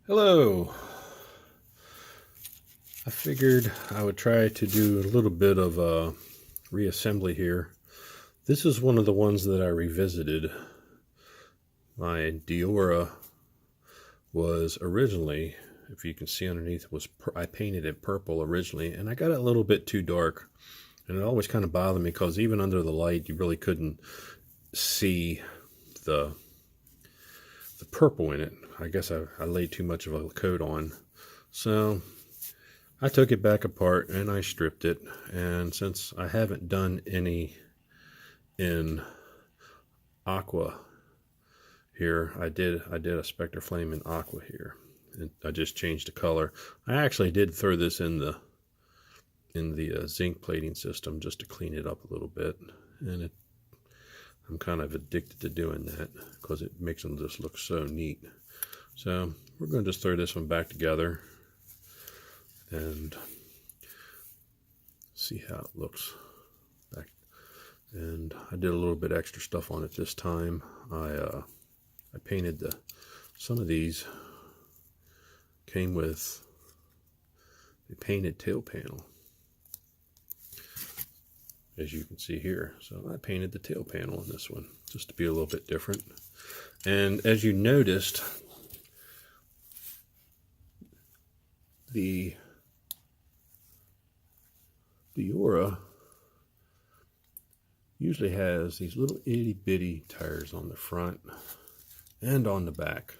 Hello. I figured I would try to do a little bit of reassembly here. This is one of the ones that I revisited. My Diora was originally, if you can see underneath, I painted it purple originally, and I got it a little bit too dark. And it always kind of bothered me because even under the light, you really couldn't see the purple in it. I guess I laid too much of a coat on. So I took it back apart and I stripped it. And since I haven't done any in aqua here, I did a Spectre Flame in aqua here. And I just changed the color. I actually did throw this in the zinc plating system just to clean it up a little bit. And I'm kind of addicted to doing that because it makes them just look so neat. So we're going to just throw this one back together and see how it looks back. And I did a little bit extra stuff on it this time. I painted some of these came with a painted tail panel, as you can see here. So I painted the tail panel on this one just to be a little bit different. And as you noticed, the Diora usually has these little itty bitty tires on the front and on the back.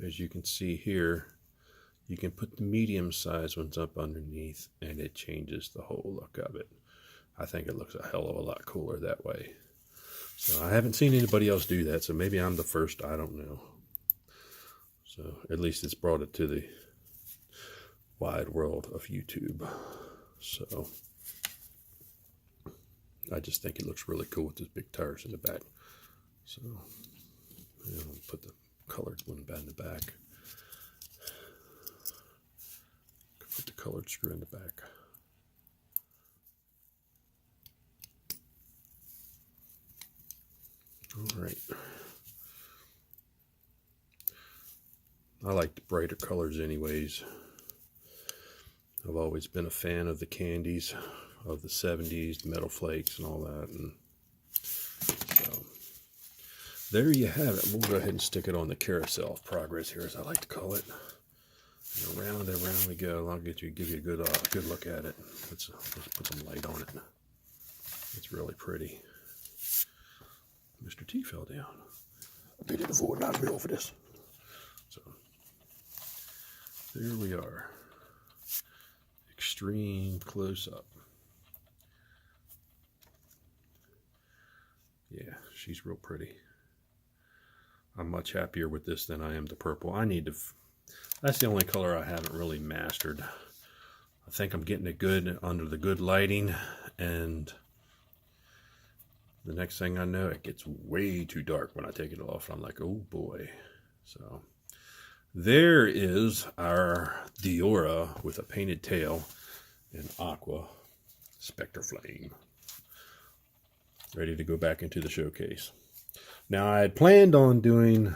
As you can see here, you can put the medium sized ones up underneath and it changes the whole look of it. I think it looks a hell of a lot cooler that way. So I haven't seen anybody else do that, so maybe I'm the first, I don't know. So at least it's brought it to the wide world of YouTube. So I just think it looks really cool with those big tires in the back. So I'll put the colored one back in the back. Put the colored screw in the back. All right. I like the brighter colors anyways. I've always been a fan of the candies of the 70s, the metal flakes and all that. And so there you have it. We'll go ahead and stick it on the carousel of progress here, as I like to call it. And around and around we go. I'll give you a good look at it. Let's put some light on it. It's really pretty. Mr. T fell down. They didn't afford not to bill for this. So there we are. Extreme close up. Yeah, she's real pretty. I'm much happier with this than I am the purple. I need to. That's the only color I haven't really mastered. I think I'm getting it good under the good lighting, and the next thing I know, it gets way too dark when I take it off. I'm like, oh boy. So there is our Diora with a painted tail in aqua Spectre Flame, ready to go back into the showcase. Now I had planned on doing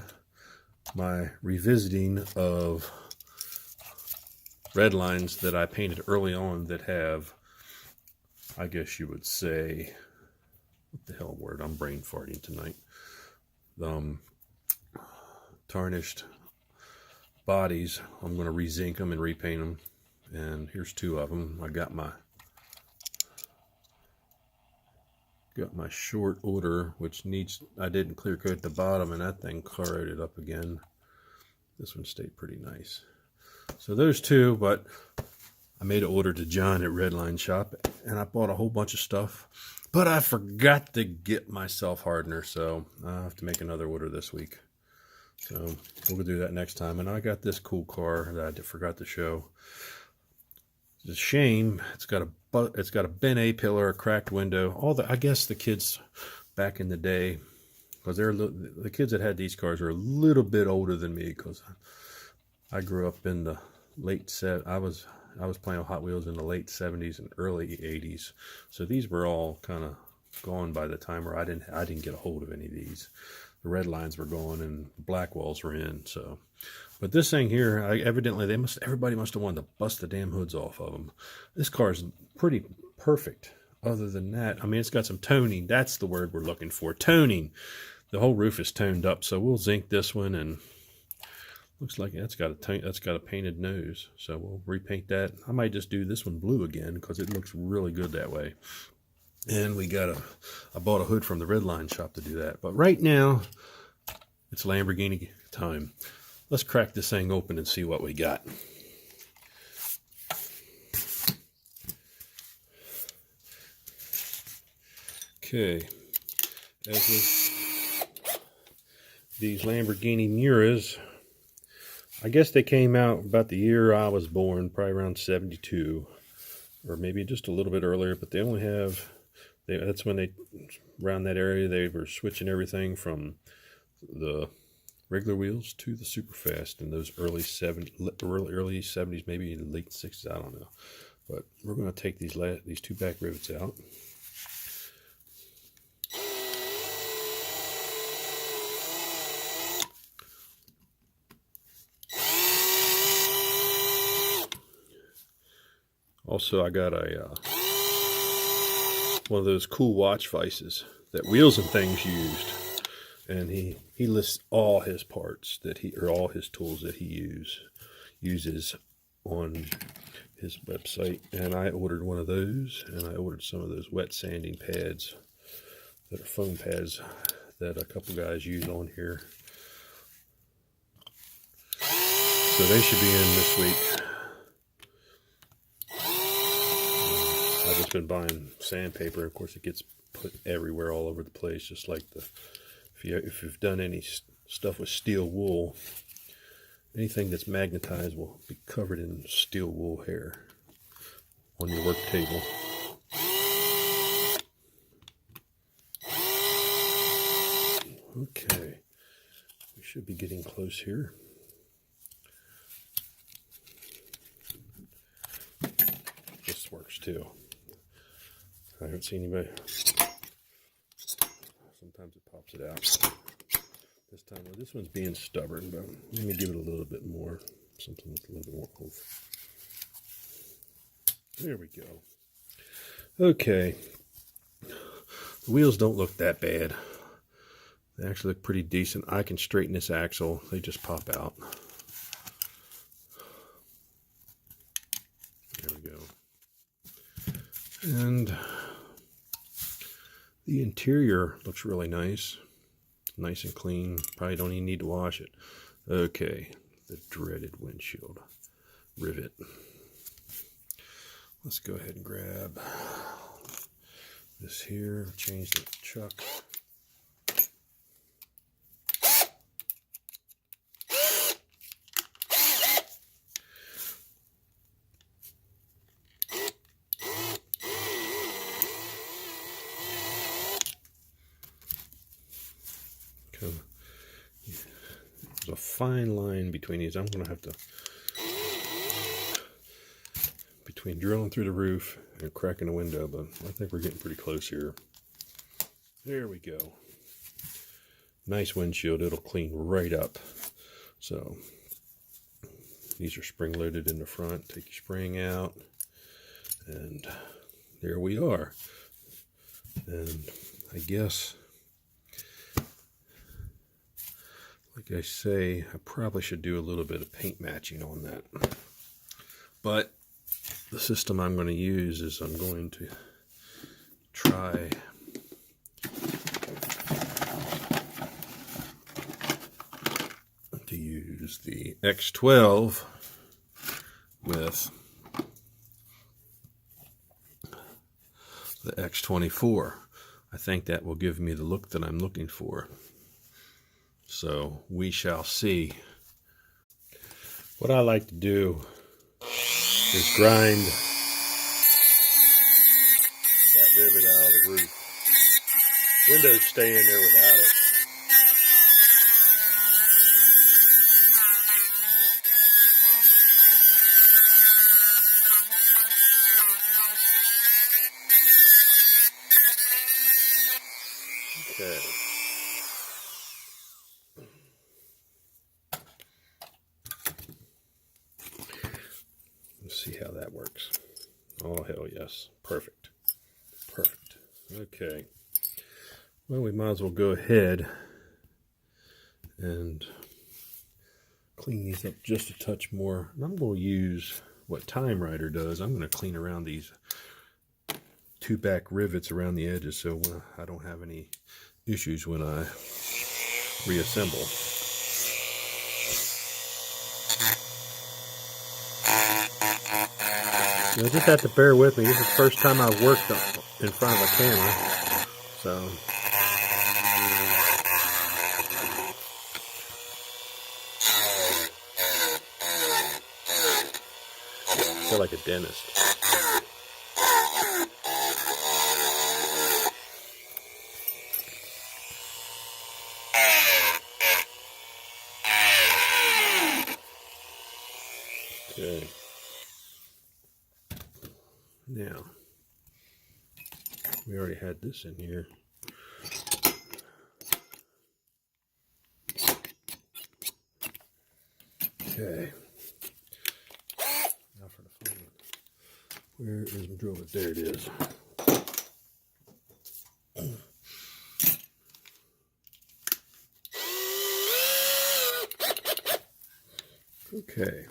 my revisiting of red lines that I painted early on that have, I guess you would say, what the hell word? I'm brain farting tonight. Tarnished bodies. I'm going to re-zinc them and repaint them. And here's two of them. I got my short order, which needs, I didn't clear coat the bottom, and that thing corroded up again. This one stayed pretty nice. So those two, but I made an order to John at Redline Shop, and I bought a whole bunch of stuff, but I forgot to get my self-hardener, so I'll have to make another order this week. So we'll do that next time. And I got this cool car that I forgot to show. It's a shame. It's got a bent A-pillar, a cracked window. I guess the kids back in the day, because the kids that had these cars are a little bit older than me, because I grew up in the late I was playing with Hot Wheels in the late 70s and early 80s. So these were all kind of gone by the time where I didn't get a hold of any of these. the red lines were going and the black walls were in. So, but this thing here, evidently everybody must have wanted to bust the damn hoods off of them. This car is pretty perfect. Other than that, I mean, it's got some toning. That's the word we're looking for. Toning. The whole roof is toned up, so we'll zinc this one, and looks like that's got a painted nose. So we'll repaint that. I might just do this one blue again because it looks really good that way. And I bought a hood from the Redline shop to do that. But right now, it's Lamborghini time. Let's crack this thing open and see what we got. Okay, as with these Lamborghini Muiras, I guess they came out about the year I was born, probably around 72, or maybe just a little bit earlier, but they only have, that's when they, around that area, they were switching everything from the regular wheels to the superfast in those early 70s, maybe late 60s, I don't know. But we're going to take these two back rivets out. Also, I got one of those cool watch vices that Wheels and Things used, and he lists all his parts or all his tools that he uses on his website. And I ordered one of those, and I ordered some of those wet sanding pads that are foam pads that a couple guys use on here. So they should be in this week. I've just been buying sandpaper. Of course, it gets put everywhere, all over the place, just like if you've done any stuff with steel wool, anything that's magnetized will be covered in steel wool hair on your work table. Okay, we should be getting close here. This works too. I haven't seen anybody. Sometimes it pops it out. This time, well, this one's being stubborn, but let me give it a little bit more, something with a little bit more oomph. There we go. Okay. The wheels don't look that bad. They actually look pretty decent. I can straighten this axle. They just pop out. There we go. And the interior looks really nice. Nice and clean. Probably don't even need to wash it. Okay, the dreaded windshield rivet. Let's go ahead and grab this here, change the chuck. There's a fine line between these. I'm going to have to, between drilling through the roof and cracking the window, but I think we're getting pretty close here. There we go. Nice windshield. It'll clean right up. So these are spring loaded in the front. Take your spring out, and there we are. And I guess, like I say, I probably should do a little bit of paint matching on that. But the system I'm going to use is I'm going to try to use the X12 with the X24. I think that will give me the look that I'm looking for. So we shall see. What I like to do is grind that rivet out of the roof. Windows stay in there without it. Okay. see how that works. Oh, hell yes. Perfect. Perfect. Okay. Well, we might as well go ahead and clean these up just a touch more. And I'm going to use what Time Rider does. I'm going to clean around these two back rivets around the edges so I don't have any issues when I reassemble. You'll just have to bear with me. This is the first time I've worked in front of a camera, so I feel like a dentist. Okay. Now, we already had this in here. Okay. Now for the fun one. Where is my drill bit? There it is. Okay.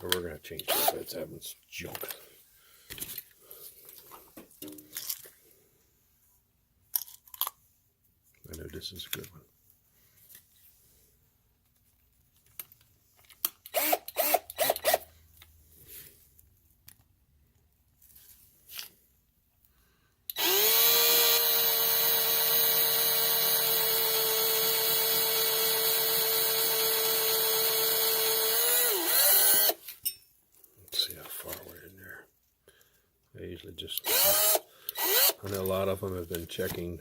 We're going to change this. It's having junk. I know this is a good one. I usually just, I know a lot of them have been checking.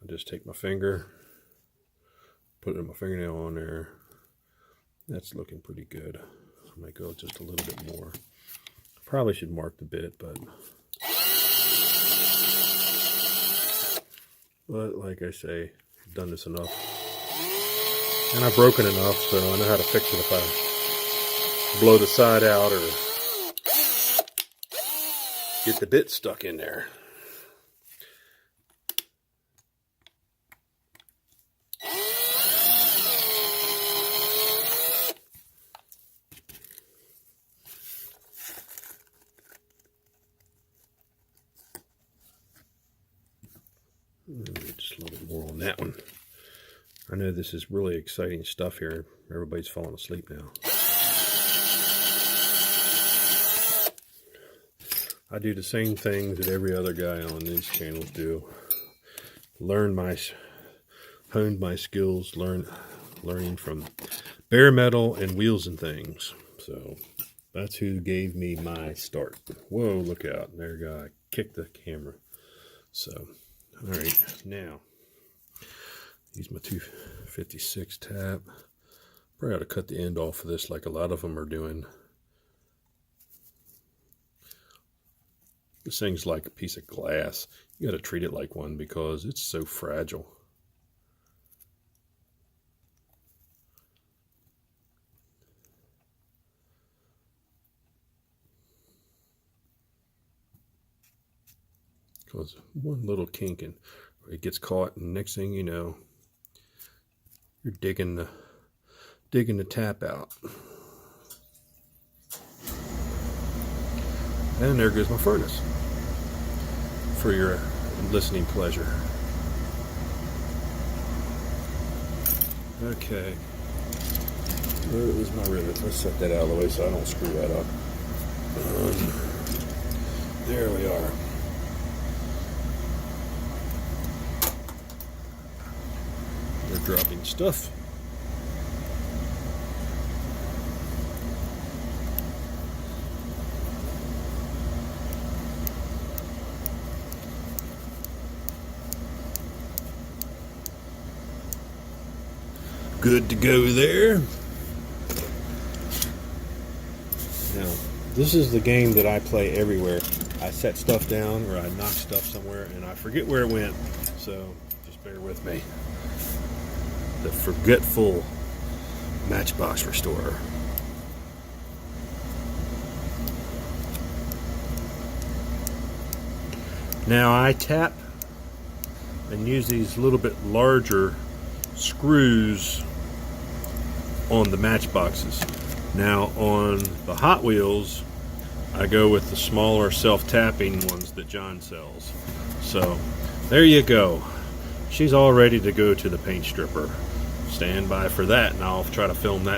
I just take my finger, put my fingernail on there. That's looking pretty good. I might go just a little bit more. Probably should mark the bit, but like I say, I've done this enough. And I've broken enough, so I know how to fix it if I blow the side out or get the bit stuck in there. Just a little bit more on that one. I know this is really exciting stuff here. Everybody's falling asleep now. I do the same things that every other guy on these channels do. Honed my skills, learning from bare metal and wheels and things. So that's who gave me my start. Whoa, look out. There you go. I kicked the camera. So, all right, now, use my 256 tap. Probably ought to cut the end off of this like a lot of them are doing. This thing's like a piece of glass. You got to treat it like one because it's so fragile. Because one little kink and it gets caught, and next thing you know, you're digging the tap out. And there goes my furnace for your listening pleasure. Okay. Where is my rivet? Let's set that out of the way so I don't screw that up. There we are. We're dropping stuff. Good to go there. Now, this is the game that I play everywhere. I set stuff down or I knock stuff somewhere and I forget where it went. So just bear with me. The forgetful Matchbox restorer. Now I tap and use these little bit larger screws on the Matchboxes. Now on the Hot Wheels, I go with the smaller self-tapping ones that John sells. So there you go. She's all ready to go to the paint stripper. Stand by for that, and I'll try to film that